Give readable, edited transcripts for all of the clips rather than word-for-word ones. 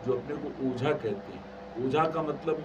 जो अपने को ओझा कहते हैं। ओझा का मतलब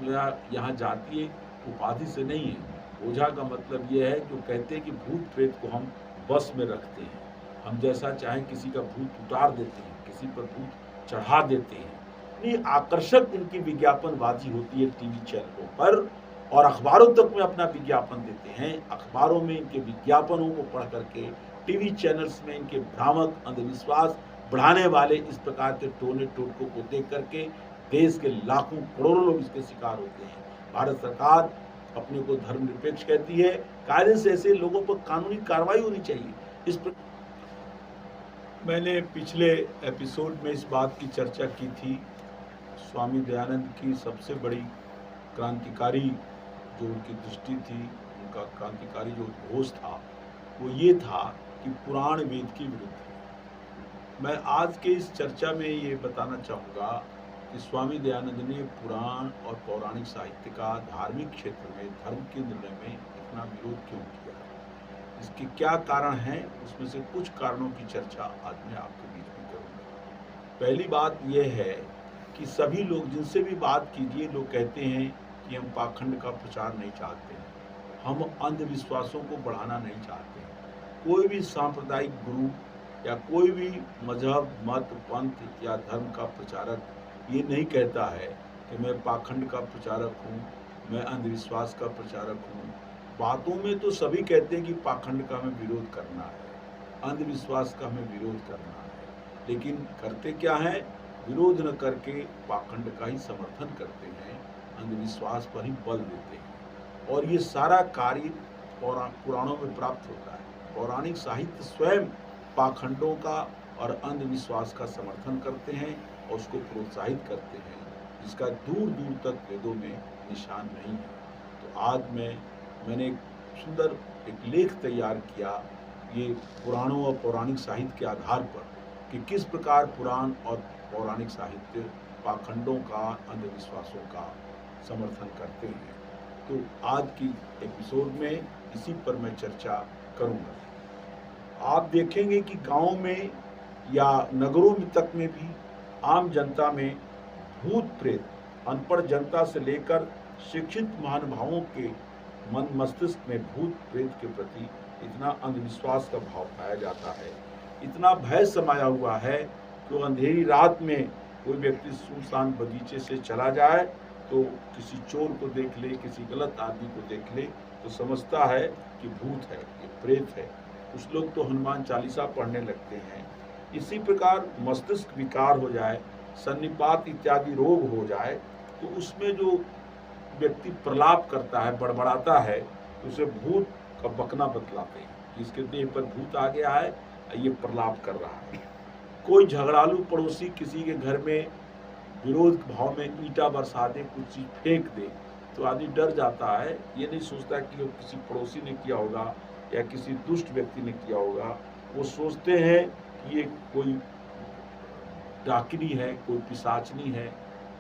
यहाँ जातीय उपाधि से नहीं है। ओझा का मतलब ये है जो कहते हैं कि भूत प्रेत को हम बस में रखते हैं, हम जैसा चाहें किसी का भूत उतार देते हैं, किसी पर भूत चढ़ा देते हैं। इतनी आकर्षक इनकी विज्ञापनबाजी होती है टीवी चैनलों पर, और अखबारों तक में अपना विज्ञापन देते हैं। अखबारों में इनके विज्ञापनों को पढ़ करके, टीवी चैनल्स में इनके भ्रामक अंधविश्वास बढ़ाने वाले इस प्रकार के टोने टोटकों को देख करके देश के लाखों करोड़ों लोग इसके शिकार होते हैं। भारत सरकार अपने को धर्मनिरपेक्ष कहती है, कायदे से ऐसे लोगों पर कानूनी कार्रवाई होनी चाहिए। इस मैंने पिछले एपिसोड में इस बात की चर्चा की थी, स्वामी दयानंद की सबसे बड़ी क्रांतिकारी जो उनकी दृष्टि थी, उनका क्रांतिकारी जो उद्घोष था वो ये था कि पुराण वेद के विरुद्ध है। मैं आज के इस चर्चा में ये बताना चाहूँगा कि स्वामी दयानंद ने पुराण और पौराणिक साहित्य का धार्मिक क्षेत्र में धर्म के निर्णय में इतना विरोध क्यों किया, इसके क्या कारण हैं, उसमें से कुछ कारणों की चर्चा आज मैं आपके बीच में करूँगा। पहली बात यह है कि सभी लोग जिनसे भी बात कीजिए, लोग कहते हैं कि हम पाखंड का प्रचार नहीं चाहते हैं, हम अंधविश्वासों को बढ़ाना नहीं चाहते हैं। कोई भी सांप्रदायिक गुरु या कोई भी मजहब, मत, पंथ या धर्म का प्रचारक ये नहीं कहता है कि मैं पाखंड का प्रचारक हूँ, मैं अंधविश्वास का प्रचारक हूँ। बातों में तो सभी कहते हैं कि पाखंड का हमें विरोध करना है, अंधविश्वास का हमें विरोध करना है, लेकिन करते क्या है? विरोध न करके पाखंड का ही समर्थन करते हैं, अंधविश्वास पर ही बल देते हैं। और ये सारा कार्य पुराणों में प्राप्त होता है। पौराणिक साहित्य स्वयं पाखंडों का और अंधविश्वास का समर्थन करते हैं और उसको प्रोत्साहित करते हैं, जिसका दूर दूर तक वेदों में निशान नहीं है। तो आज मैंने एक सुंदर एक लेख तैयार किया ये पुराणों और पौराणिक साहित्य के आधार पर कि किस प्रकार पुराण और पौराणिक साहित्य पाखंडों का, अंधविश्वासों का समर्थन करते हैं। तो आज की एपिसोड में इसी पर मैं चर्चा करूंगा। आप देखेंगे कि गांव में या नगरों में तक में भी आम जनता में भूत प्रेत, अनपढ़ जनता से लेकर शिक्षित महानुभावों के मन मस्तिष्क में भूत प्रेत के प्रति इतना अंधविश्वास का भाव पाया जाता है, इतना भय समाया हुआ है कि अंधेरी रात में कोई व्यक्ति सुनसान बगीचे से चला जाए तो किसी चोर को देख ले, किसी गलत आदमी को देख ले तो समझता है कि भूत है, ये प्रेत है। कुछ लोग तो हनुमान चालीसा पढ़ने लगते हैं। इसी प्रकार मस्तिष्क विकार हो जाए, सन्निपात इत्यादि रोग हो जाए तो उसमें जो व्यक्ति प्रलाप करता है, बड़बड़ाता है, तो उसे भूत का बकना बतलाते हैं कि इसके देह पर भूत आ गया है, ये प्रलाप कर रहा है। कोई झगड़ालू पड़ोसी किसी के घर में विरोध भाव में ईंटा बरसा दे, कुछ चीज फेंक दे, तो आदमी डर जाता है। ये नहीं सोचता कि वो किसी पड़ोसी ने किया होगा या किसी दुष्ट व्यक्ति ने किया होगा। वो सोचते हैं कि ये कोई डाकिनी है, कोई पिशाचनी है,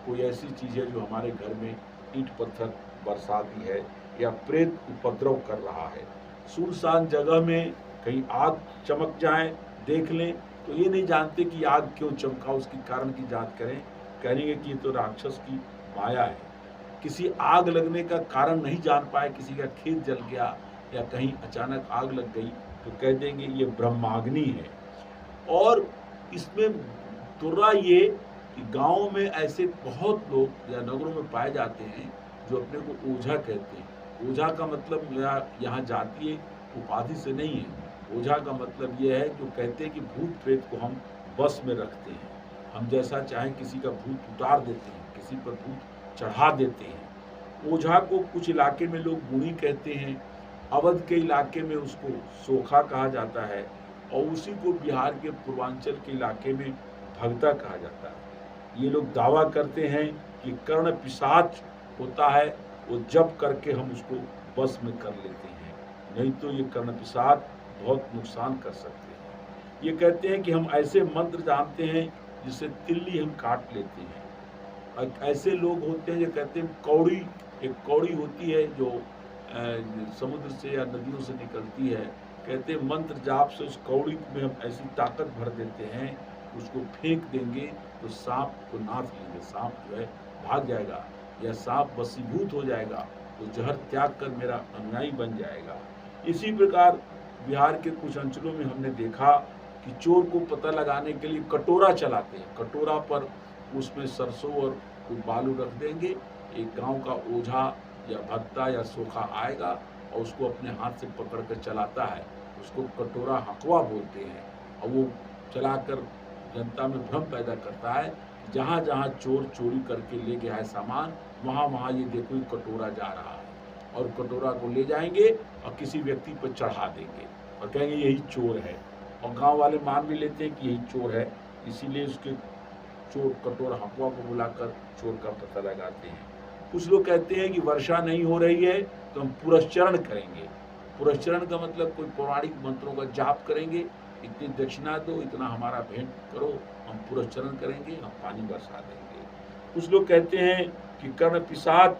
कोई ऐसी चीज है जो हमारे घर में ईंट पत्थर बरसा दी है या प्रेत उपद्रव कर रहा है। सुनसान जगह में कहीं आग चमक जाए, देख लें, तो ये नहीं जानते कि आग क्यों चमका, उसकी कारण की जांच करें, कहेंगे कि ये तो राक्षस की माया है। किसी आग लगने का कारण नहीं जान पाए, किसी का खेत जल गया या कहीं अचानक आग लग गई तो कह देंगे ये ब्रह्माग्नि है। और इसमें तुर्रा ये कि गाँव में ऐसे बहुत लोग या नगरों में पाए जाते हैं जो अपने को ओझा कहते हैं। ओझा का मतलब यहाँ जातीय उपाधि से नहीं है। ओझा का मतलब ये है जो कहते हैं कि भूत प्रेत को हम बस में रखते हैं, हम जैसा चाहें किसी का भूत उतार देते हैं, किसी पर भूत चढ़ा देते हैं। ओझा को कुछ इलाके में लोग गुणी कहते हैं, अवध के इलाके में उसको सोखा कहा जाता है और उसी को बिहार के पूर्वांचल के इलाके में भगता कहा जाता है। ये लोग दावा करते हैं कि कर्ण पिशाच होता है, वो जप करके हम उसको बस में कर लेते हैं, नहीं तो ये कर्ण पिशाच बहुत नुकसान कर सकते हैं। ये कहते हैं कि हम ऐसे मंत्र जानते हैं जिससे तिल्ली हम काट लेते हैं। और ऐसे लोग होते हैं जो कहते हैं कौड़ी, एक कौड़ी होती है जो समुद्र से या नदियों से निकलती है, कहते हैं मंत्र जाप से उस कौड़ी में हम ऐसी ताकत भर देते हैं उसको फेंक देंगे तो सांप को नाथ लेंगे, सांप जो है भाग जाएगा, या सांप वशीभूत हो जाएगा तो जहर त्याग कर मेरा अनुयायी बन जाएगा। इसी प्रकार बिहार के कुछ अंचलों में हमने देखा कि चोर को पता लगाने के लिए कटोरा चलाते हैं, कटोरा पर उसमें सरसों और बालू रख देंगे, एक गांव का ओझा या भक्ता या सोखा आएगा और उसको अपने हाथ से पकड़ कर चलाता है, उसको कटोरा हकवा बोलते हैं, और वो चलाकर जनता में भ्रम पैदा करता है। जहाँ जहाँ चोर चोरी करके ले गया है सामान, वहाँ वहाँ ये देखो कटोरा जा रहा है, और कटोरा को ले जाएंगे और किसी व्यक्ति पर चढ़ा देंगे और कहेंगे यही चोर है, और गांव वाले मान भी लेते हैं कि यही चोर है, इसीलिए उसके चोर कटोरा हकवा को बुलाकर चोर का पता लगाते हैं। कुछ लोग कहते हैं कि वर्षा नहीं हो रही है तो हम पुरस्चरण करेंगे। पुरस्चरण का मतलब कोई पौराणिक मंत्रों का जाप करेंगे, इतनी दक्षिणा दो, इतना हमारा भेंट करो, हम पुरस्चरण करेंगे, हम पानी बरसा देंगे। कुछ लोग कहते हैं कि कर्ण पिशाच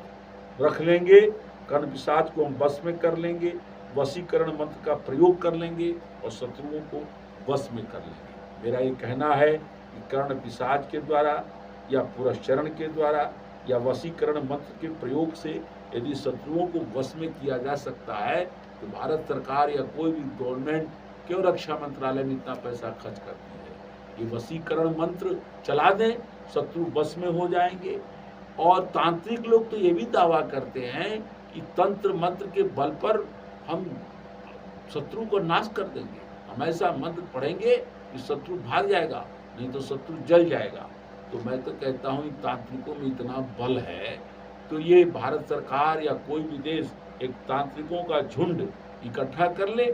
रख लेंगे, कर्ण पिशाच को हम वश में कर लेंगे, वशीकरण मंत्र का प्रयोग कर लेंगे और शत्रुओं को वश में कर लेंगे। मेरा ये कहना है कि कर्ण पिशाच के द्वारा या पुरस्चरण के द्वारा या वशीकरण मंत्र के प्रयोग से यदि शत्रुओं को वश में किया जा सकता है तो भारत सरकार या कोई भी गवर्नमेंट क्यों रक्षा मंत्रालय में इतना पैसा खर्च करती है। ये वशीकरण मंत्र चला दें, शत्रु वश में हो जाएंगे। और तांत्रिक लोग तो ये भी दावा करते हैं कि तंत्र मंत्र के बल पर हम शत्रु को नाश कर देंगे, हम ऐसा मंत्र पढ़ेंगे कि शत्रु भाग जाएगा, नहीं तो शत्रु जल जाएगा। तो मैं तो कहता हूँ तांत्रिकों में इतना बल है तो ये भारत सरकार या कोई भी देश एक तांत्रिकों का झुंड इकट्ठा कर ले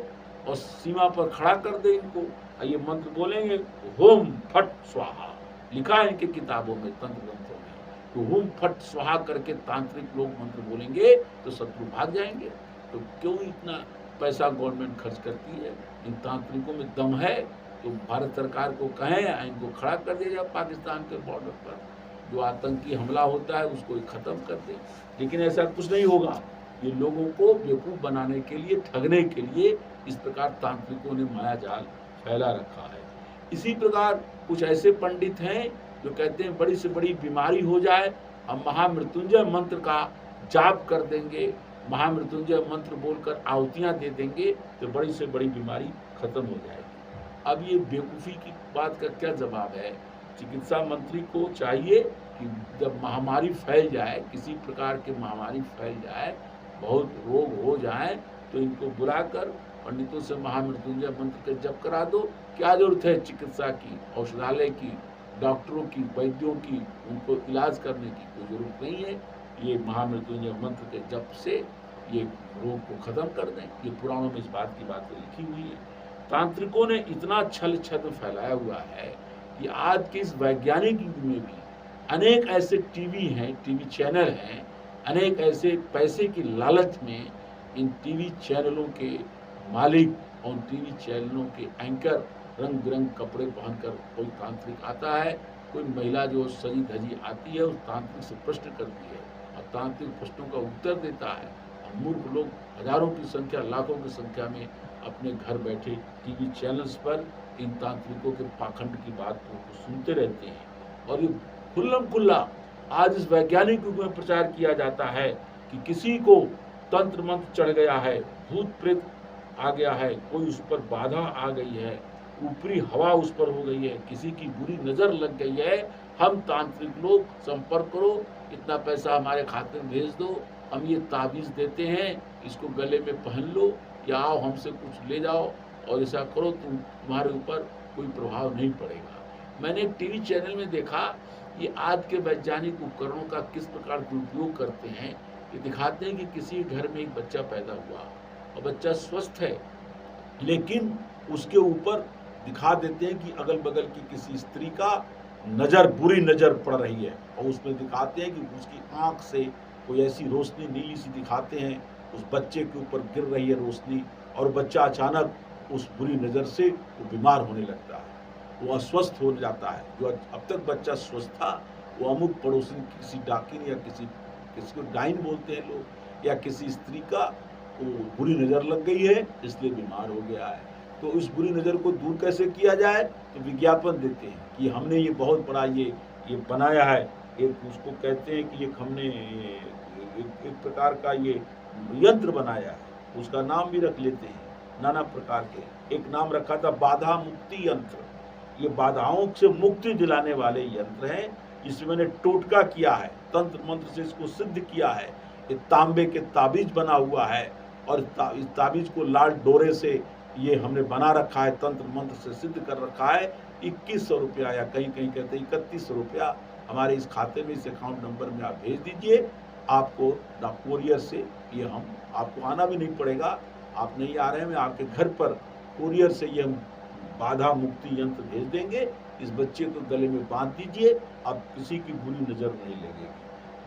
और सीमा पर खड़ा कर दे इनको, ये मंत्र बोलेंगे होम फट स्वाहा, लिखा है इनके किताबों में, तंत्र ग्रंथों में, तो होम फट स्वाहा करके तांत्रिक लोग मंत्र बोलेंगे तो शत्रु भाग जाएंगे। तो क्यों इतना पैसा गवर्नमेंट खर्च करती है? इन तांत्रिकों में दम है तो भारत सरकार को कहें इनको खड़ा कर दिया जाए पाकिस्तान के बॉर्डर पर, जो आतंकी हमला होता है उसको खत्म कर दे। लेकिन ऐसा कुछ नहीं होगा, ये लोगों को बेवकूफ़ बनाने के लिए, ठगने के लिए इस प्रकार तांत्रिकों ने माया जाल फैला रखा है। इसी प्रकार कुछ ऐसे पंडित हैं जो कहते हैं बड़ी से बड़ी बीमारी हो जाए हम महामृत्युंजय मंत्र का जाप कर देंगे, महामृत्युंजय मंत्र बोलकर आहुतियाँ दे देंगे तो बड़ी से बड़ी बीमारी खत्म हो जाएगी। अब ये बेवकूफ़ी की बात का क्या जवाब है? चिकित्सा मंत्री को चाहिए कि जब महामारी फैल जाए, किसी प्रकार की महामारी फैल जाए, बहुत रोग हो जाए, तो इनको बुलाकर पंडितों से महामृत्युंजय मंत्र का जप करा दो। क्या जरूरत है चिकित्सा की, औषधालय की, डॉक्टरों की, वैद्यों की, उनको इलाज करने की कोई जरूरत नहीं है। ये महामृत्युंजय मंत्र के जप से ये रोग को खत्म कर दें। ये पुराणों में इस बात की बातें लिखी हुई है। तांत्रिकों ने इतना छल छद्म फैलाया हुआ है कि आज के इस वैज्ञानिक युग में भी अनेक ऐसे टीवी हैं, टीवी चैनल हैं, अनेक ऐसे पैसे की लालच में इन टीवी चैनलों के मालिक और टीवी चैनलों के एंकर रंग बिरंग कपड़े पहनकर कोई तांत्रिक आता है, कोई महिला जो सजी धजी आती है उस तांत्रिक से प्रश्न करती है और तांत्रिक प्रश्नों का उत्तर देता है। और मूर्ख लोग हजारों की संख्या, लाखों की संख्या में अपने घर बैठे टीवी चैनल्स पर इन तांत्रिकों के पाखंड की बात को सुनते रहते हैं। और ये खुल्लम खुल्ला आज इस वैज्ञानिक युग में प्रचार किया जाता है कि किसी को तंत्र मंत्र चढ़ गया है, भूत प्रेत आ गया है, कोई उस पर बाधा आ गई है, ऊपरी हवा उस पर हो गई है, किसी की बुरी नज़र लग गई है, हम तांत्रिक लोग संपर्क करो, इतना पैसा हमारे खाते में भेज दो, हम ये ताबीज़ देते हैं, इसको गले में पहन लो या आओ हमसे कुछ ले जाओ और ऐसा करो, तुम्हारे ऊपर कोई प्रभाव नहीं पड़ेगा। मैंने एक टीवी चैनल में देखा कि आज के वैज्ञानिक उपकरणों का किस प्रकार दुरुपयोग करते हैं। ये दिखाते हैं कि किसी घर में एक बच्चा पैदा हुआ और बच्चा स्वस्थ है, लेकिन उसके ऊपर दिखा देते हैं कि अगल बगल की किसी स्त्री का नज़र, बुरी नज़र पड़ रही है, और उसमें दिखाते हैं कि उसकी आँख से कोई ऐसी रोशनी नीली सी दिखाते हैं, उस बच्चे के ऊपर गिर रही है रोशनी और बच्चा अचानक उस बुरी नज़र से वो बीमार होने लगता है, वो अस्वस्थ हो जाता है। जो अब तक बच्चा स्वस्थ था वो अमुक पड़ोसी किसी डाकिन या किसी को डाइन बोलते हैं लोग, या किसी स्त्री का वो बुरी नज़र लग गई है इसलिए बीमार हो गया है। तो इस बुरी नज़र को दूर कैसे किया जाए, तो विज्ञापन देते हैं कि हमने ये बहुत बड़ा ये बनाया है, एक उसको कहते हैं कि एक हमने एक प्रकार का ये यंत्र बनाया है, उसका नाम भी रख लेते हैं नाना प्रकार के। एक नाम रखा था बाधा मुक्ति यंत्र, ये बाधाओं से मुक्ति दिलाने वाले यंत्र हैं, जिसमें मैंने टोटका किया है, तंत्र मंत्र से इसको सिद्ध किया है। ये तांबे के ताबीज बना हुआ है और इस ताबीज को लाल डोरे से ये हमने बना रखा है, तंत्र मंत्र से सिद्ध कर रखा है। 2100 रुपया या कहीं कहीं कहते हैं 3100 रुपया हमारे इस खाते में, इस अकाउंट नंबर में आप भेज दीजिए। आपको कोरियर से ये हम आपको आना भी नहीं पड़ेगा, आप नहीं आ रहे हैं, मैं आपके घर पर कोरियर से ये हम बाधा मुक्ति यंत्र भेज देंगे। इस बच्चे को गले में बांध दीजिए, अब किसी की बुरी नज़र नहीं लगेगी।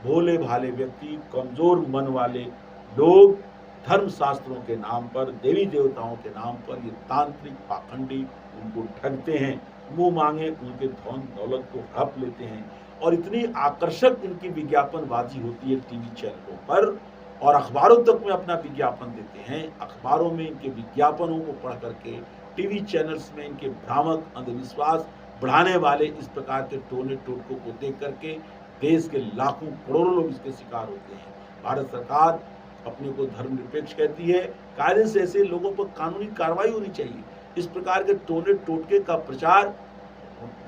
भोले भाले व्यक्ति, कमज़ोर मन वाले लोग धर्म शास्त्रों के नाम पर, देवी देवताओं के नाम पर ये तांत्रिक पाखंडी उनको ठगते हैं, मुंह मांगे उनके धन दौलत को हड़प लेते हैं। और इतनी आकर्षक इनकी विज्ञापनबाजी होती है टीवी चैनलों पर, और अखबारों तक में अपना विज्ञापन देते हैं। अखबारों में इनके विज्ञापनों को पढ़ करके, टीवी चैनल्स में इनके भ्रामक अंधविश्वास बढ़ाने वाले इस प्रकार के टोने टोटकों को देख करके देश के लाखों करोड़ों लोग इसके शिकार होते हैं। भारत सरकार अपने को धर्मनिरपेक्ष कहती है, कायदे से ऐसे लोगों पर कानूनी कार्रवाई होनी चाहिए। इस प्रकार के टोने टोटके का प्रचार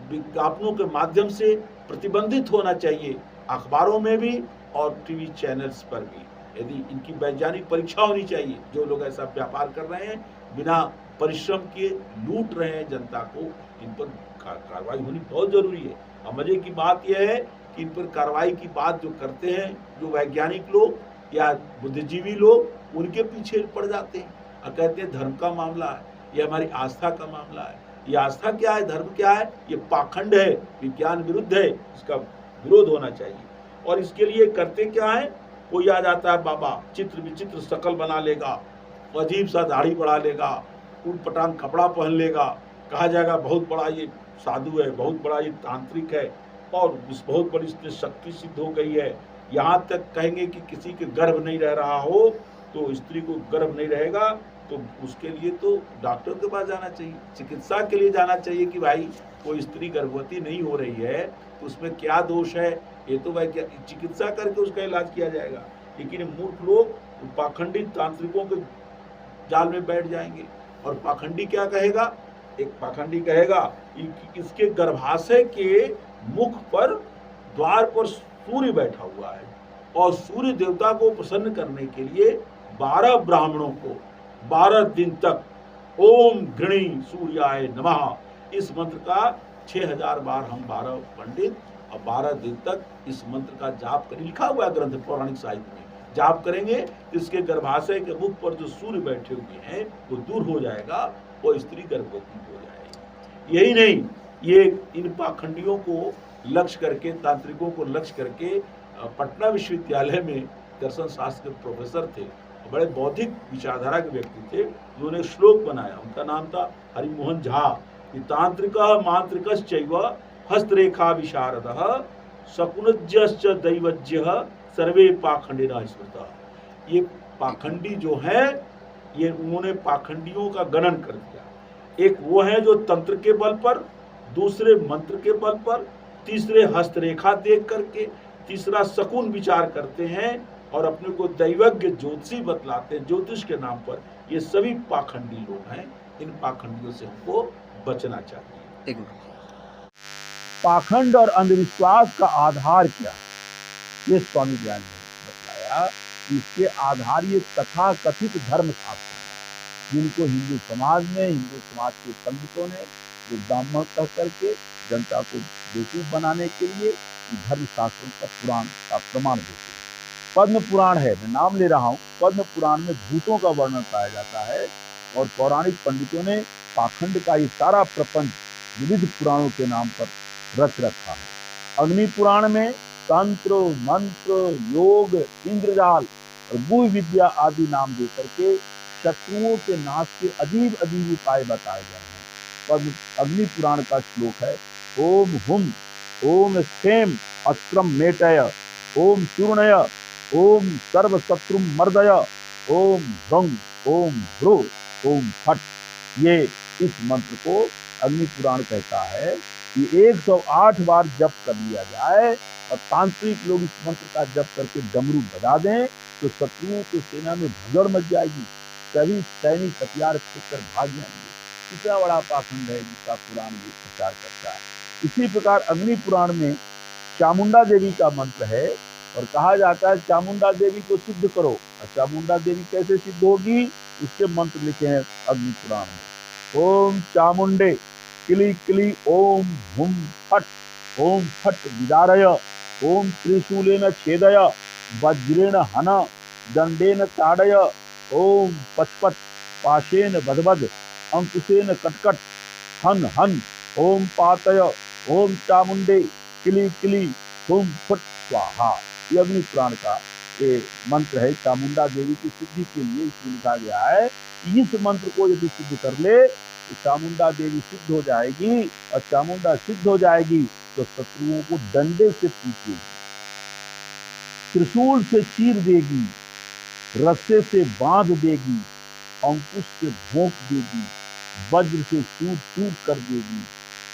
विज्ञापनों के माध्यम से प्रतिबंधित होना चाहिए, अखबारों में भी और टीवी चैनल्स पर भी। यदि इनकी वैज्ञानिक परीक्षा होनी चाहिए, जो लोग ऐसा व्यापार कर रहे हैं, बिना परिश्रम किए लूट रहे हैं जनता को, इन पर कार्रवाई होनी बहुत जरूरी है। और मजे की बात यह है कि इन पर कार्रवाई की बात जो करते हैं, जो वैज्ञानिक लोग या बुद्धिजीवी लोग, उनके पीछे पड़ जाते हैं और कहते हैं धर्म का मामला है, ये हमारी आस्था का मामला है। ये आस्था क्या है, धर्म क्या है, ये पाखंड है, विज्ञान विरुद्ध है, इसका विरोध होना चाहिए। और इसके लिए करते क्या है, कोई आ जाता है बाबा, चित्र विचित्र शकल बना लेगा, अजीब सा दाढ़ी बढ़ा लेगा, ऊट पटांग कपड़ा पहन लेगा, कहा जाएगा बहुत बड़ा ये साधु है, बहुत बड़ा ये तांत्रिक है, और बहुत बड़ी इसमें शक्ति सिद्ध हो गई है। यहाँ तक कहेंगे कि किसी के गर्भ नहीं रह रहा हो, तो स्त्री को गर्भ नहीं रहेगा, तो उसके लिए तो डॉक्टर के पास जाना चाहिए, चिकित्सा के लिए जाना चाहिए कि भाई कोई स्त्री गर्भवती नहीं हो रही है तो उसमें क्या दोष है, ये तो भाई चिकित्सा करके उसका इलाज किया जाएगा। लेकिन मूर्ख लोग पाखंडी तांत्रिकों के जाल में बैठ जाएंगे। और पाखंडी क्या कहेगा, एक पाखंडी कहेगा कि इसके गर्भाशय के मुख पर द्वार पर सूर्य बैठा हुआ है, और सूर्य देवता को प्रसन्न करने के लिए 12 ब्राह्मणों को 12 दिन तक ओम गृणी सूर्याय नमः इस मंत्र का 6000 बार हम 12 पंडित और 12 दिन तक इस मंत्र का जाप करें। लिखा हुआ है ग्रंथ पौराणिक साहित्य में, जाप करेंगे तो इसके गर्भाशय के मुख पर जो सूर्य बैठे हुए हैं वो दूर हो जाएगा और स्त्री गर्भवती हो जाएगी। यही नहीं, ये इन पाखंडियों को लक्ष्य करके, तांत्रिकों को लक्ष्य करके पटना विश्वविद्यालय में दर्शन शास्त्र के प्रोफेसर थे, बड़े बौद्धिक विचारधारा के व्यक्ति थे, उन्होंने श्लोक बनाया, उनका नाम था हरिमोहन झा। तांत्रिक मांत्रिकश्चैव हस्तरेखा विशारदः शकुनज्यश्च दैवज्यः सर्वे पाखंडिनः स्मृतः। ये पाखंडी जो है, ये उन्होंने पाखंडियों का गणन कर दिया। एक वो है जो तंत्र के बल पर, दूसरे मंत्र के बल पर, तीसरे हस्तरेखा देख करके, तीसरा शकुन विचार करते हैं और अपने को दैवज्ञ ज्योतिषी बतलाते हैं ज्योतिष के नाम पर। ये सभी पाखंडी लोग हैं, इन पाखंडियों से हमको बचना चाहिए। पाखंड और अंधविश्वास का आधार क्या है, ये स्वामी दयानंद ने बताया। इसके आधार ये तथा कथित धर्म शास्त्र हैं, जिनको हिंदू समाज में, हिंदू समाज के पंडितों ने जो ब्राह्मण कह करके जनता को बेवकूफ बनाने के लिए धर्म शास्त्रों का पुराण का प्रमाण देते हैं। पद्म पुराण है, मैं नाम ले रहा हूँ, पद्म पुराण में भूतों का वर्णन पाया जाता है, और पौराणिक पंडितों ने पाखंड का ये सारा प्रपंच विविध पुराणों के नाम पर रच रखा है। अग्नि पुराण में तंत्र, मंत्र, योग, इंद्रजाल और गुह विद्या आदि नाम दे करके शत्रुओं के नाश के अजीब अजीब उपाय बताए गए हैं। पद्म अग्नि पुराण का श्लोक है, ओम हुम ओम क्षेम अस्त्रम मेटय ओम चूर्णय ओम सर्व शत्रु मर्दय ओम भ्रंग ओम भ्रो ओम फट। ये इस मंत्र को अग्नि पुराण कहता है कि 108 बार जप कर लिया जाए और तांत्रिक लोग इस मंत्र का जप करके डमरू बजा दें तो शत्रुओं की सेना में भगदड़ मच जाएगी, सभी सैनिक हथियार फेंककर भाग जाएंगे। कितना बड़ा पाखंड है जिसका पुराण ये प्रचार करता है। इसी प्रकार अग्नि पुराण में चामुंडा देवी का मंत्र है और कहा जाता है चामुंडा देवी को सिद्ध करो। और चामुंडा देवी कैसे सिद्ध होगी उसके मंत्र लिखे हैं अग्नि पुराण में। ओम चामुंडे किली किली ओम हुम फट ओम फट विदारय ओम त्रिशूलेन छेदय वज्रेण हन दंडेन ताड़य ओम पचपट पाशेन बदबद अंकुशेन कटकट हन हन ओम पातय ओम चामुंडे किली किली हुम फट स्वाहा। ये अग्नि पुराण का ये मंत्र है चामुंडा देवी की सिद्धि के लिए। इसमें लिखा गया है कि इस मंत्र को यदि सिद्ध कर ले तो चामुंडा देवी सिद्ध हो जाएगी और चामुंडा सिद्ध हो जाएगी तो शत्रुओं को डंडे से पीटेगी, त्रिशूल से चीर देगी, रस्से से बांध देगी, अंकुश से भोंक देगी, वज्र से चूट चूट कर देगी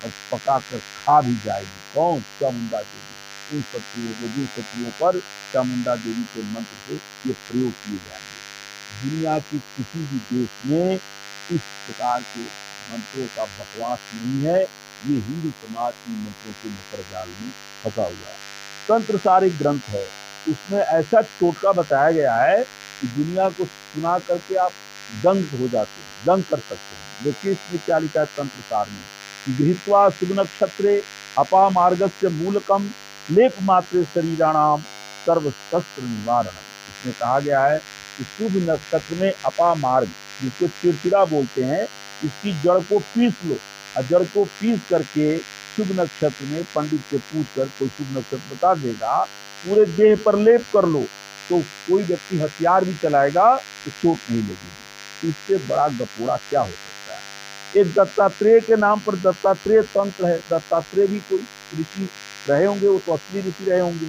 और पकाकर खा भी जाएगी। कौन? चामुंडा देवी। उन शत्रुओं को जिन शत्रुओं पर चामुंडा देवी के मंत्र से ये प्रयोग किए जाएंगे। दुनिया के किसी भी देश में इस प्रकार के मंत्रों का बकवास नहीं है। ये हिंदू समाज की मंत्रों के मकर जाल में फंसा हुआ है। तंत्र सारे ग्रंथ है, उसमें ऐसा टोटका बताया गया है कि दुनिया को सुना करके आप दंग हो जाते हैं, दंग कर सकते हैं। देखिए इसमें क्या लिखा है तंत्र सार में, गृहीत्वा शुभ नक्षत्रे अपा मार्गस्य मूलकम लेप मात्रे शरीराणाम सर्वशस्त्र निवारणम। इसमें कहा गया है कि शुभ नक्षत्र में अपा मार्ग, जिसको चिड़चिड़ा बोलते हैं, इसकी जड़ को पीस लो और जड़ को पीस करके शुभ नक्षत्र में पंडित से पूछ कर कोई शुभ नक्षत्र बता देगा, पूरे देह पर लेप कर लो तो कोई व्यक्ति हथियार भी चलाएगा तो चोट नहीं लगेगी। इससे बड़ा गपोड़ा क्या हो सकता है। एक दत्तात्रेय के नाम पर दत्तात्रेय तंत्र है। दत्तात्रेय भी कोई ऋषि रहे होंगे, वो तो असली ऋषि रहे होंगे,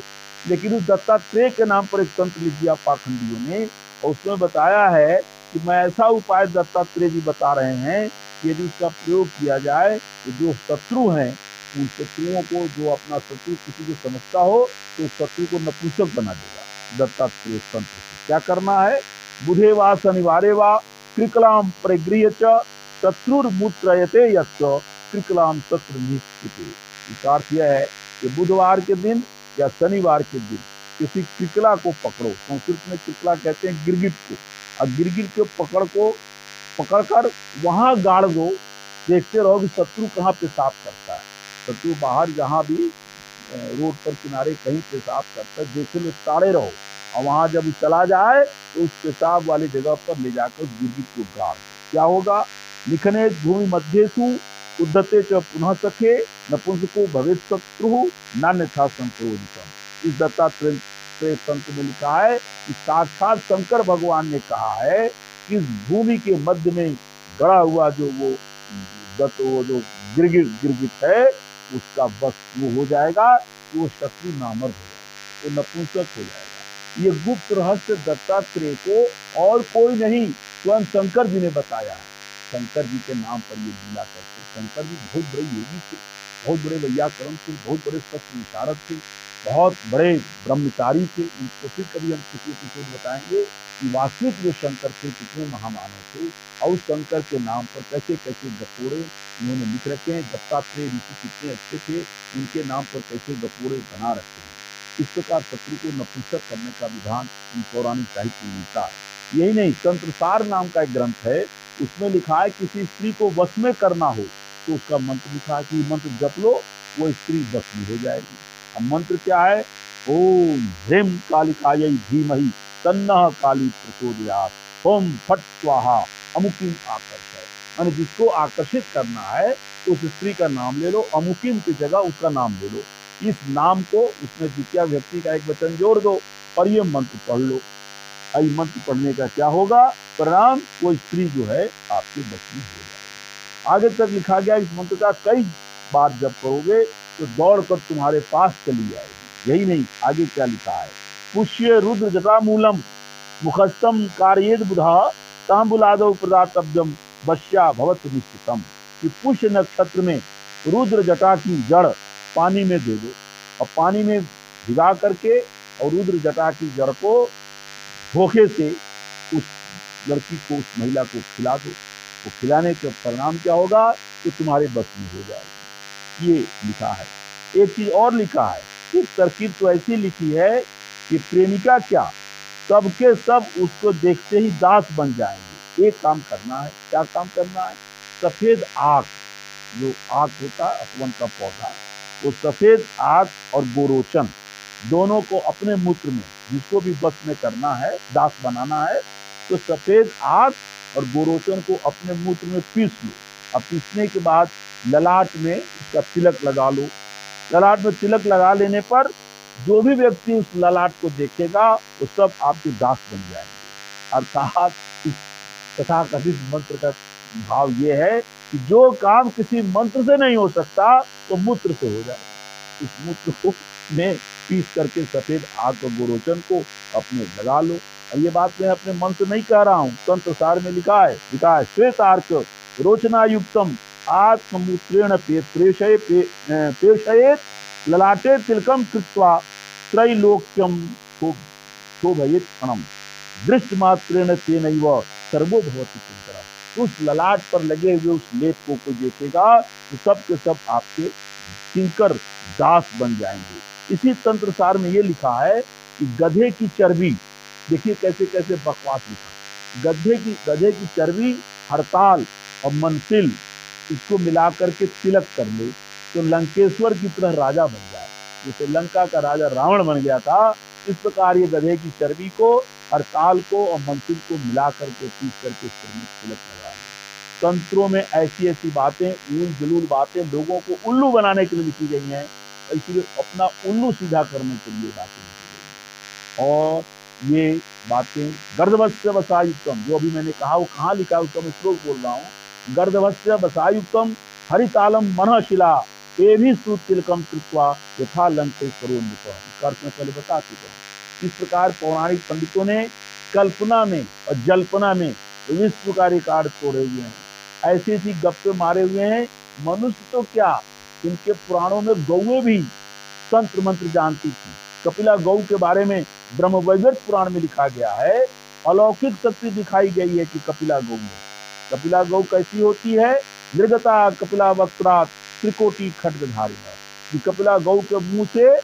लेकिन उस दत्तात्रेय के नाम पर एक तंत्र लिख दिया पाखंडियों ने और उसमें बताया है कि मैं ऐसा उपाय दत्तात्रेय जी बता रहे हैं कि यदि उसका प्रयोग किया जाए तो जो शत्रु हैं उन शत्रुओं को, जो अपना शत्रु किसी को समझता हो तो शत्रु को नपुंसक बना देगा। दत्तात्रेय तंत्र से क्या करना है, बुधे वा शनिवारे वा कृकलाम परिगृह्य च शत्रुर्मुत्रयते यस्य कृकलाम शत्रु निश्चिते। इसका अर्थ यह है कि बुधवार के दिन या शनिवार के दिन किसी कृकला को पकड़ो, संस्कृत में कृकला कहते हैं गिरगिट को, और गिरगिट के पकड़कर वहां गाड़ दो। देखते रहो कि शत्रु कहाँ पेशाब करता है। शत्रु बाहर जहां भी रोड पर किनारे कहीं पेशाब करता है, देखते हुए ताड़े रहो और वहां जब चला जाए तो उस पेशाब वाली जगह पर ले जाकर गिरगिट को गाड़ दो। क्या होगा, लिखने भूमि मध्येसु उद्धते च पुनः सखे नपुंसको भवेत् शत्रु नान्यथा संक्रोधितम। इस दत्तात्रेय तंत्र में लिखा है कि साक्षात शंकर भगवान ने कहा है कि इस भूमि के मध्य में गड़ा हुआ जो जो गिरगिट है उसका बस वो हो जाएगा, वो शत्रु नामर्द हो जाएगा, वो नपुंसक हो जाएगा। ये गुप्त रहस्य दत्तात्रेय को और कोई नहीं स्वयं शंकर जी ने बताया है। शंकर जी के नाम पर ये लीला करते। शंकर जी बहुत बड़े योगी थे, बहुत बड़े वैयाकरण थे, बहुत बड़े शस्त्र विशारद थे, बहुत बड़े ब्रह्मचारी थे। उनको फिर कभी हम किसी एपिसोड बताएंगे कि वास्तविक जो शंकर थे कितने महामानव थे और शंकर के नाम पर कैसे कैसे गपोड़े उन्होंने लिख रखे हैं। दत्तात्रेय ऋषि कितने अच्छे थे, उनके नाम पर कैसे गपोड़े बना रखे हैं। इस प्रकार शत्रु को नपुंसक करने का विधान पौराणिक साहित्य में मिलता है। यही नहीं, तंत्रसार नाम का एक ग्रंथ है, उसमें लिखा है किसी स्त्री को वश में करना हो तो उसका मंत्र लिखा है कि मंत्र जप लो, वो स्त्री वश में हो जाएगी। अब मंत्र क्या है, ओम ह्रीं कालिकायै धीमहि तन्नः काली प्रचोदयात् ओम फट स्वाहा अमुकिम आकर्षय। माने जिसको आकर्षित करना है उस स्त्री का नाम ले लो, अमुकिम की जगह उसका नाम ले लो। इस नाम को उसमें द्वितीय व्यक्ति का एक वचन जोड़ दो और ये मंत्र पढ़ लो। मंत्र पढ़ने का क्या होगा परिणाम, वो स्त्री जो है आपके बस में हो जाएगी। आगे तक लिखा गया इस मंत्र का कई बार जब करोगे तो दौड़कर तुम्हारे पास चली जाएगी। यही नहीं, आगे क्या लिखा है, पुष्य रुद्र जटामूलम मुखस्तम कार्येद बुधा तांबुलादो प्रदातव्यम वश्या भवत निश्चितम, कि पुष्य नक्षत्र में रुद्र जटा की जड़ पानी में दे दो, और पानी में भिगा करके और रुद्र जटा की जड़ को धोखे से उस लड़की को, उस महिला को खिला दो। वो खिलाने के परिणाम क्या होगा, तो तुम्हारे बस में हो जाएगा। ये लिखा है। एक चीज और लिखा है, एक तरकीब तो ऐसी लिखी है कि प्रेमिका क्या, सबके सब उसको देखते ही दास बन जाएंगे। एक काम करना है, क्या काम करना है, सफेद आग, जो आग होता है अपवन का पौधा, वो सफेद आग और गोरोचन दोनों को अपने मूत्र में, जिसको भी बस में करना है, दास बनाना है, तो सफेद आग और गोरोचन को अपने मूत्र में पीस लो। अब पीसने के बाद ललाट में उसका तिलक लगा लो। ललाट में तिलक लगा लेने पर जो भी व्यक्ति उस ललाट को देखेगा वो सब आपके दास बन जाएंगे। अर्थात इस तथाकथित मंत्र का भाव ये है कि जो काम किसी मंत्र से नहीं हो सकता वो मूत्र से हो जाएगा। इस मूत्र को में पीस करके सफेद आग और गोरोचन को अपने लगा लो। और ये बात मैं अपने मन से नहीं कह रहा हूँ, तंत्र सार में लिखा है श्वेत आर्क रोचना युक्तम आत्ममूत्रेण प्रेषयेत ललाटे तिलकम कृत्वा त्रैलोक्यम शोभयेत क्षणम दृष्ट मात्रेण तेनैव सर्वो भवति किंकरः। उस ललाट पर लगे हुए उस लेप को कोई देखेगा तो सब के सब आपके किंकर दास बन जाएंगे। इसी तंत्र सार में ये लिखा है कि गधे की चर्बी, देखिए कैसे कैसे बकवास लिखा, गधे की चर्बी, हड़ताल और मनसिल, इसको मिला करके तिलक कर ले तो लंकेश्वर की तरह राजा बन जाए। जैसे लंका का राजा रावण बन गया था, इस प्रकार ये गधे की चर्बी को, हड़ताल को और मंसिल को मिला करके पीस करके सिर में तिलक लगा ले। तंत्रों में ऐसी ऐसी बातें, ऊल जलूल बातें लोगों को उल्लू बनाने के लिए लिखी गई हैं, इसलिए अपना उल्लू सीधा करने के लिए बातें लिखी गई हैं। और ये बातें गर्दभस्य वसायुक्तम, जो अभी मैंने कहा वो कहाँ लिखा है उसका मैं श्लोक बोल रहा हूँ, गर्दभस्य वसायुक्तम हरितालम मनः शिला ये भी सुतिलकम कृत्वा यथा लंकेश्वरो नृप। इसका अर्थ मैं पहले बता चुका हूँ। इस प्रकार पौराणिक पंडितों ने कल्पना में और जल्पना में विश्व का रिकॉर्ड तोड़े हुए हैं, ऐसी ऐसी गप्पे मारे हुए हैं। मनुष्य तो क्या, इनके पुराणों में गौएं भी तंत्र मंत्र जानती थी। कपिला गौ के बारे में ब्रह्मवैवर्त पुराण में लिखा गया है, अलौकिक शक्ति दिखाई गई है कि कपिला गौ में। कपिला गौ कैसी होती है, निर्गता कपिला वक्त्रात त्रिकोटि खड्गधारिणा। कपिला गौ के मुंह से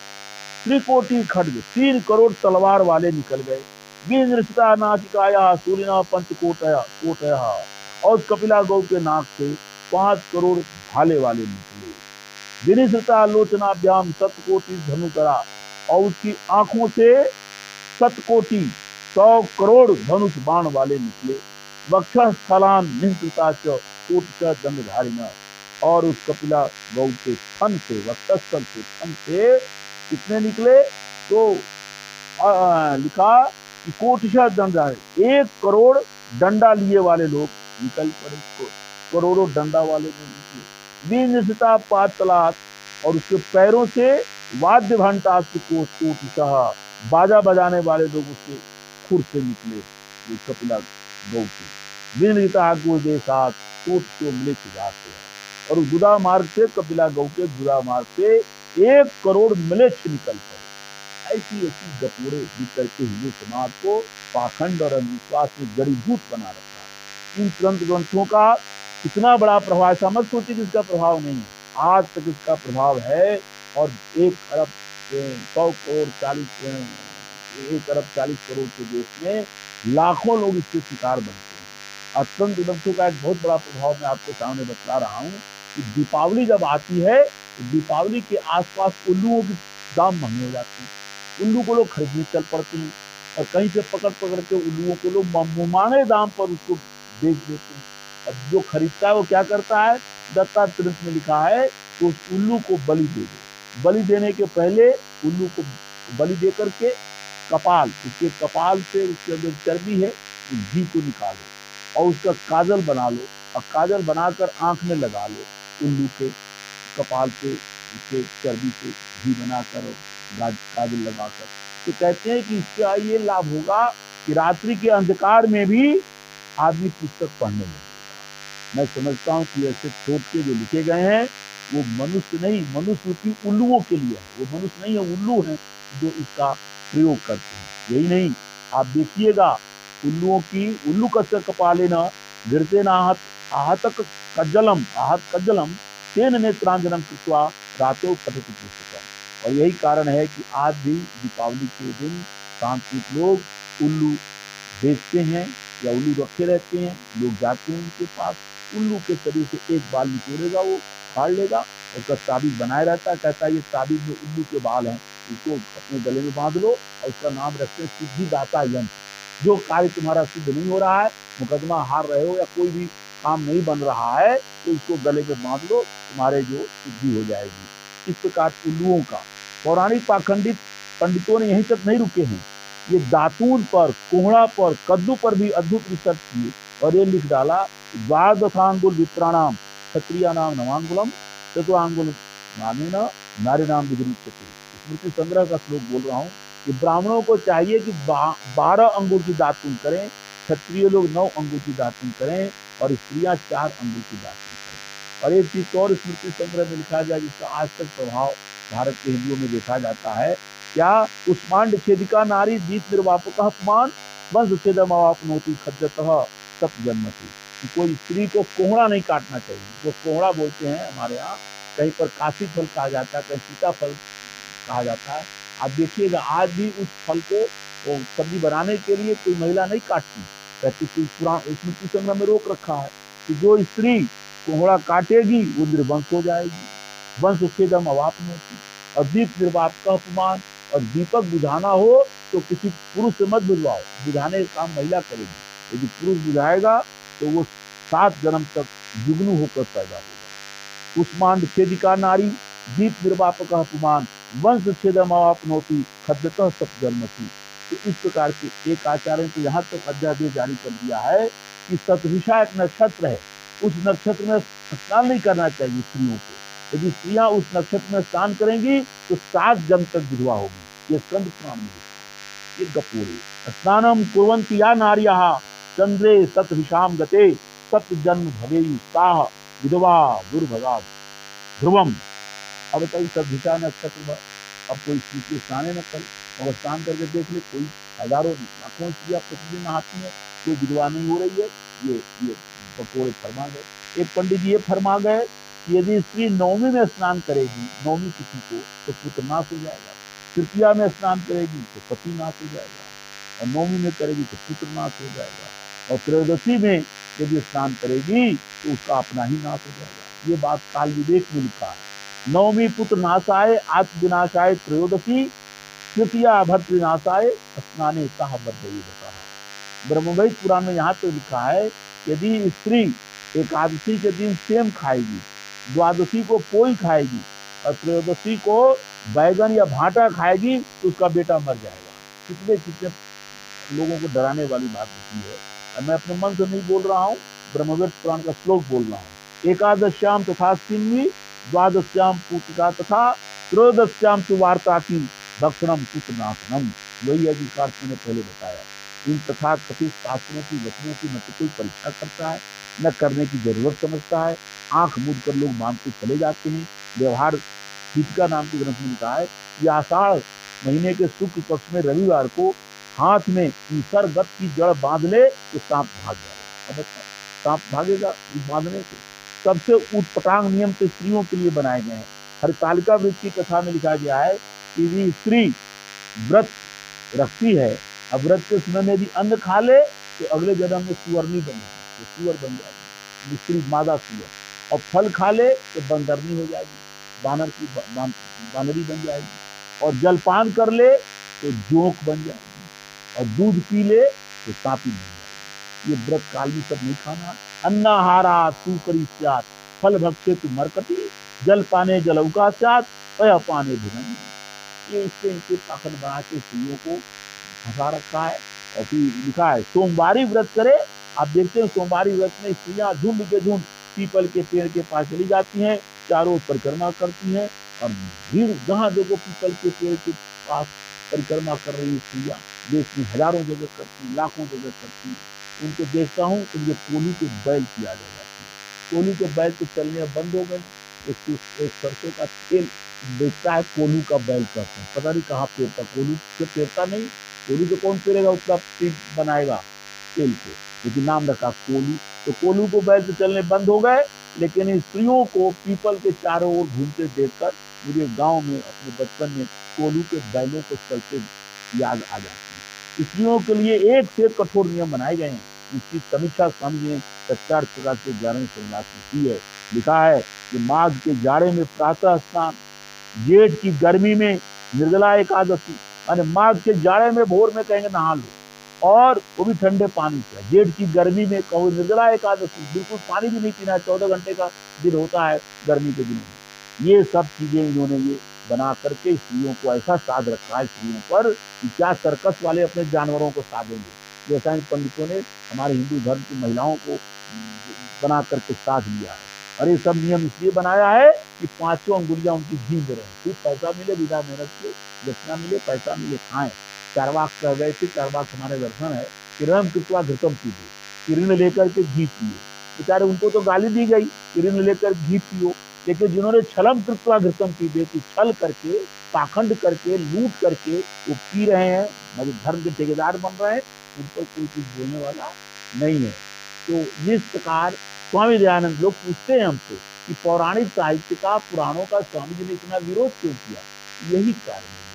त्रिकोटि खड्ग, 3 करोड़ तलवार वाले निकल गए। विनृष्टा नासिकाया सूर्यना पंचकोटया, और कपिला गौ के नाक से 5 करोड़ भाले वाले निकले। विनिश्रता लोचनाभ्याम सतकोटि धनुकरा, और उसकी आंखों से सतकोटि 100 करोड़ धनुष बाण वाले निकले। वक्षस्थलान निहृता च कोटिशः दंडधारिणा, और उस कपिला गौ के थन से, वक्षस्थल के थन से कितने निकले, तो लिखा कि कोटिशः दंडधारी, 1 करोड़ डंडा लिए वाले लोग निकल पड़े, करोड़ों डंडा वाले लोग निकले। विनिश्चिता पातलात, और उसके पैरों से वाद्य घंटा कोटिशः, बाजा बजाने वाले लोग उसके खुर से निकले, कपिला गौ के। विनिता गुदेशात कोटिशो म्लेच्छ जाते हैं, और गुदा मार्ग से, कपिला गौ के गुदा मार्ग से 1 करोड़ म्लेच्छ निकल पड़े। ऐसी ऐसी गपोड़े लिख करके हिंदू समाज को पाखंड और अंधविश्वास में जड़ीभूत बना रखा है। इन ग्रंथ ग्रंथों का कितना बड़ा प्रभाव, ऐसा मत सोचिए कि इसका प्रभाव नहीं है, आज तक इसका प्रभाव है। और 1 अरब 40 करोड़ के देश में लाखों लोग इसके शिकार बनते हैं। अत्यंत ग्रंथों का एक बहुत बड़ा प्रभाव मैं आपके सामने बता रहा हूँ कि दीपावली जब आती है तो दीपावली के आसपास उल्लुओं के दाम महंगे हो जाते हैं। उल्लू को लोग खरीदने चल पड़ते हैं, और कहीं से पकड़ पकड़ के उल्लुओं को लोग मुमाने दाम पर उसको बेच देते हैं। अब जो खरीदता है वो क्या करता है, दत्तात्रेय में लिखा है तो उस उल्लू को बलि दे दो। बलि देने के पहले उल्लू को बलि दे करके कपाल, उसके कपाल से उसके अंदर चर्बी है उस घी को निकालो और उसका काजल बना लो, और काजल बनाकर आंख में लगा लो। उल्लू के कपाल पे उसके चर्बी से घी बनाकर और काजल लगाकर, तो कहते हैं कि इसका ये लाभ होगा कि रात्रि के अंधकार में भी आदमी पुस्तक पढ़ने लगेगा। मैं समझता हूँ कि ऐसे टोटके जो लिखे गए हैं वो मनुष्य नहीं, मनुष्य रूपी उल्लुओं के लिए है। वो मनुष्य नहीं है, उल्लू है जो इसका प्रयोग करते हैं। यही नहीं, आप देखिएगा उल्लुओं की, उल्लू कस्य कपाले न गिरते न आहत कज्जलम तेन नेत्रांजनम कृत्वा रातो पठति पुस्तकम। और यही कारण है कि आज भी दीपावली के दिन तांत्रिक लोग उल्लू बेचते हैं या उल्लू रखे रहते हैं। लोग जाते हैं उनके पास, उल्लू के शरीर से एक बाल निचोड़ेगा, वो फाड़ लेगा, उसका ताबीज बनाया रहता है। कहता है ये ताबीज में उल्लू के बाल हैं, इसको अपने गले में बांध लो और उसका नाम रखते हैं सिद्धिदाता यंत्र। जो कार्य तुम्हारा सिद्ध नहीं हो रहा है, मुकदमा हार रहे हो या कोई भी काम नहीं बन रहा है, तो इसको गले में बांध लो, तुम्हारे जो सिद्धि हो जाएगी। इस प्रकार उल्लुओं का पौराणिक पाखंडित पंडितों ने यहीं तक नहीं रुके हैं, ये दातून पर, कोहड़ा पर, कद्दू पर भी अद्भुत रिसर्च किए और ये लिख डाला द्वादशांगुल विप्राणाम क्षत्रिया नाम नवांगुलम चतुरांगुल नामे न नारी नाम विदुरुच्यते। स्मृति संग्रह का श्लोक बोल रहा हूँ कि ब्राह्मणों को चाहिए कि 12 अंगुल की दातून करें, क्षत्रिय लोग 9 अंगुल की दातून करें और स्त्रियां 4 अंगुल की दातून करें। और एक चीज और स्मृति संग्रह में लिखा गया जिसका आज तक प्रभाव भारत के हिंदुओं में देखा जाता है, क्या उस्मांड छेदिका नारी दीप निर्वापक अपमान वंश छेदम अवापनोति खज्जतः सप जन्मति। कोई स्त्री को कोहड़ा नहीं काटना चाहिए। जो कोहड़ा बोलते हैं हमारे यहाँ, कहीं पर काशी फल कहा जाता है, कहीं सीता फल कहा जाता है। आप देखिएगा आज भी उस फल को वो सब्जी बनाने के लिए कोई महिला नहीं काटती, कहती कोई पुराण स्मृति संग्रह में रोक रखा है कि जो स्त्री कोहड़ा काटेगी वो निर्वंश हो जाएगी, वंश छेदम अवापनोति। और दीप निर्वाप का अपमान, और दीपक बुझाना हो तो किसी पुरुष से मत बुझवाओ, बुझाने का काम महिला करेगी। यदि पुरुष बुझाएगा तो वो 7 जन्म तक जुगनू होकर पैदा होगा। उस्मांड छेदिका नारी दीप निर्वापक अपमान वंश छेदम अवापनोति खद्यतः सप जन्मति। तो इस प्रकार के एक आचार्य ने तो यहाँ तक अध्यादेश जारी कर दिया है कि शतभिषा एक नक्षत्र है, उस नक्षत्र में स्नान नहीं करना चाहिए स्त्रियों को। यदि स्त्रियां उस नक्षत्र में स्नान करेंगी तो 7 जन्म तक विधवा होगी। ये स्कंद पुराण में लिखा है। ये गपूरे स्नानम कुर्वन्ति या नार्यः चंद्रे शतभिषाम गते सप्त जन्म भवेयु ताः विधवा दुर्भगा ध्रुवम। अब बताइए शतभिषा नक्षत्र में अब कोई स्त्री के स्नान न करे, और स्नान करके देख ले, कोई हजारों लाखों स्त्रियां प्रतिदिन नहाती हैं, कोई विधवा नहीं हो रही है। ये बकोरे फरमा गए। एक पंडित जी ये फरमा गए कि यदि स्त्री नवमी में स्नान करेगी, नवमी तिथि को, तो पुत्र नाश हो जाएगा। तृतीया में स्नान करेगी तो पति नाश हो जाएगा, और नवमी में करेगी तो पुत्र नाश हो जाएगा, और त्रयोदशी में यदि स्नान करेगी तो उसका अपना ही नाश हो जाएगा। ये बात काल विवेक में लिखा है। नवमी पुत्र नाशाय आत्म विनाशाय त्रयोदशी तृतीया भर्तृनाशाय स्नाने कहा बद्दई बता। ब्रह्मवैद पुराण में यहाँ तो लिखा है यदि स्त्री एकादशी के दिन सेम खाएगी, द्वादशी को पोई खाएगी और त्रयोदशी को बैगन या भाटा खाएगी तो उसका बेटा मर जाएगा। कितने कितने लोगों को डराने वाली बात होती है। मैं अपने मन से नहीं बोल रहा हूँ, ब्रह्मवैद पुराण का श्लोक बोल रहा हूँ। एकादश्याम तथा सिन्वी द्वादश्याम पूतिका तथा त्रयोदश्याम तु वार्ता की भक्षणम पुत्रनाशनम। वही अधिकार मैंने पहले बताया। इन तथा कथित शास्त्रों की वचनों की न तो कोई परीक्षा करता है, न करने की जरूरत समझता है। आंख मूंद कर लोग मानते चले जाते हैं। व्यवहार दीपिका नाम के ग्रंथ में लिखा है कि आषाढ़ महीने के शुक्ल पक्ष में रविवार को हाथ में ईसर गत की जड़ बांध ले तो सांप भाग जाएगा। सांप भागेगा इस बांधने से। सबसे ऊटपटांग नियम तो स्त्रियों के लिए बनाए गए हैं। हरितालिका व्रत की कथा में लिखा गया है कि स्त्री व्रत रखती है, अब व्रत के समय में यदि अन्न खा ले तो अगले जन्म में सुअर नहीं बनेगी, तो सुअर बन जाएगी, स्त्री मादा सुअर। और फल खा ले तो बंदरनी हो जाएगी, बानरी बन जाएगी। और जलपान कर ले तो जोंक बन जाएगी, और दूध पी ले तो सांपी बन जाएगी। ये व्रत काल में सब नहीं खाना। अन्नाहारा सुकरी स्यात् फल भक्षे तु मरकटी जल पाने जलौका स्यात् वह पाने भुजन। ये इससे इनके पाखंड बना के स्त्रियों को फंसा रखा है। और फिर लिखा है सोमवारी व्रत करे। आप देखते हैं सोमवारी व्रत में स्त्रियां झुंड के झुंड पीपल के पेड़ के पास चली जाती हैं, चारों परिक्रमा करती हैं, और भीड़ जहाँ देखो पीपल के पेड़ के पास परिक्रमा कर रही स्त्रियां देश में हजारों जगह करती, लाखों जगह करती। उनको देखता हूँ तो मुझे कोली के बैल की याद आ जाती है। कोल्हू के बैल तो चलने अब बंद हो गए। एक सरसों का तेल बेचता है, कोल्हू का बैल कहते हैं, पता नहीं कहाँ पेरता, कोल्हू से पेरता नहीं, कोल्हू से कौन पेरेगा, उतना तेल बनाएगा तेल को, लेकिन नाम रखा कोल्हू। तो कोल्हू को बैल तो चलने बंद हो गए, लेकिन स्त्रियों को पीपल के चारों ओर घूमते देखकर मुझे गांव में अपने बचपन में कोल्हू के बैलों को चलते याद आ जाती है। स्त्रियों के लिए एक से एक कठोर नियम बनाए गए हैं, इसकी समीक्षा स्वामी जी ने सत्यार्थ प्रकाश के 11वें संन्यास में की है। लिखा है कि माघ के जाड़े में प्रातः स्नान, जेठ की गर्मी में निर्जला एकादशी, माने माघ के जाड़े में भोर में कहेंगे नहा लो, और वो भी ठंडे पानी से। जेठ की गर्मी में कहो निर्जला एकादशी, बिल्कुल पानी भी नहीं पीना, 14 घंटे का दिन होता है गर्मी के दिनों में। ये सब चीजें इन्होंने ये बना करके स्त्रियों को ऐसा साध रखा है स्त्रियों पर कि क्या सर्कस वाले अपने जानवरों को साधेंगे, जैसा इन पंडितों ने हमारे हिंदू धर्म की महिलाओं को बना करके साध लिया है। और ये सब नियम इसलिए बनाया है कि पांचों अंगुलियां उनकी घी में रहे, फिर पैसा मिले बिना मेहनत के, दक्षिणा मिले, पैसा मिले, खाएं। चारवाक कह गए थे, चारवाक हमारे दर्शन है कि ऋण कृत्वा घृतम पीजिए, ऋण लेकर के घी पिए। बेचारे उनको तो गाली दी गई कि ऋण लेकर घी पियो, लेकिन जिन्होंने छलम कृत्वा घृतम पीजिए कि छल करके, पाखंड करके, लूट करके वो पी रहे हैं, मतलब धर्म के ठेकेदार बन रहे हैं, उन पर कोई कुछ बोलने वाला नहीं है। तो जिस प्रकार स्वामी दयानंद, लोग पूछते हैं हमसे कि पौराणिक साहित्य का, पुराणों का स्वामी जी ने इतना विरोध क्यों किया, यही कारण है।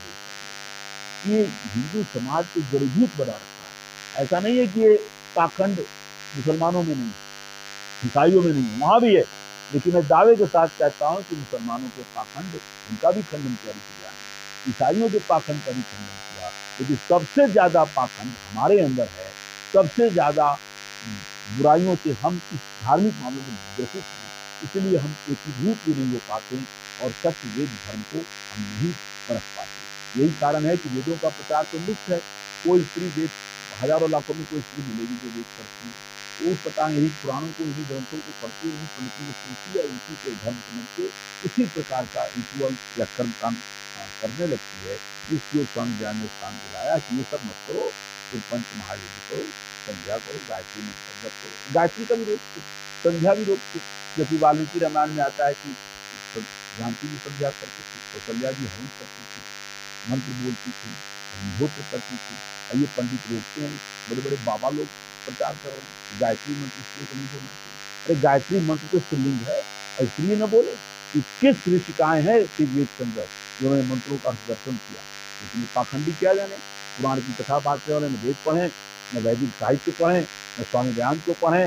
ये हिंदू समाज को जड़ीभूत बना रखा है। ऐसा नहीं है कि ये पाखंड मुसलमानों में नहीं, ईसाइयों में नहीं है, वहां भी है, लेकिन मैं दावे के साथ कहता हूं कि मुसलमानों के पाखंड, उनका भी खंडन किया ऋषि, ईसाइयों के पाखंड का भी खंडन किया, लेकिन सबसे ज्यादा पाखंड हमारे अंदर है। सबसे ज्यादा बुराइयों से हम इस धार्मिक मामले में ग्रसित हैं, इसलिए हम एकीभूत भी नहीं हो पाते और सत्य वेद धर्म को हम नहीं परख पाते। यही कारण है कि वेदों का प्रचार तो मुक्त है, कोई स्त्री वेद, हजारों लाखों में कोई स्त्री मिलेगी जो वेद पढ़ती है, वो पता यही पुराणों को, यही ग्रंथों को पढ़ती है, यही पंडितों को सुनती है, उसी को धर्म समझ के उसी प्रकार का रिचुअल या कर्म काम करने लगती है। जिसको स्वामी ज्ञान ने स्थान दिलाया कि ये सब मत करो, फिर पंच महायुद्ध करो, संध्या करो, गायत्री मंत्र जप करो, गायत्री का भी रोक दो, संध्या भी रोक दो। जैसे वाल्मीकि रामायण में आता है कि जानकी भी संध्या करती थी, कौशल्या जी हवन करती थी, मंत्र बोलती थी, अग्निहोत्र करती थी। और ये पंडित रोकते हैं, बड़े बड़े बाबा लोग प्रचार कर रहे हैं गायत्री मंत्र इसलिए को नहीं बोलना चाहिए। अरे गायत्री मंत्र तो स्त्रीलिंग है, और इसलिए न बोले। 21 ऋषिकाएं हैं ऋग्वेद के अंदर, जिन्होंने मंत्रों का दर्शन किया, लेकिन पाखंडी क्या जाने, पुराण की कथा बांटने वाले न वेद पढ़े, न वैदिक साहित्य पढ़े, न स्वामी दयानंद को पढ़े,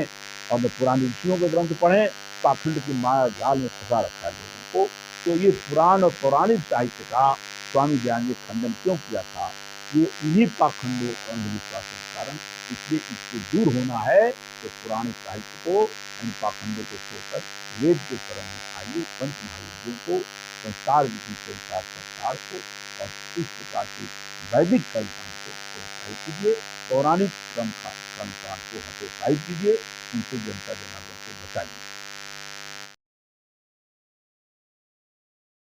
और न पुराने ऋषियों के ग्रंथ पढ़े, पाखंड की माया जाल में फंसा रखा है लोगों को। तो ये पुराण और पौराणिक साहित्य का स्वामी दयानंद ने खंडन क्यों किया था, ये इन्हीं पाखंडों और अंधविश्वासों के कारण। इसलिए इससे दूर होना है तो पुराणिक साहित्य को, इन पाखंडों को छोड़कर वेद के शरण में आइए, पंच महायुद्धों को, संस्कार विधि के अनुसार संस्कार को, और इस प्रकार से वैदिक कर्मकांड को प्रोत्साहित कीजिए, पौराणिक कर्मकांड को हतोत्साहित कीजिए, उनसे जनता जनार्दन को बचाइए।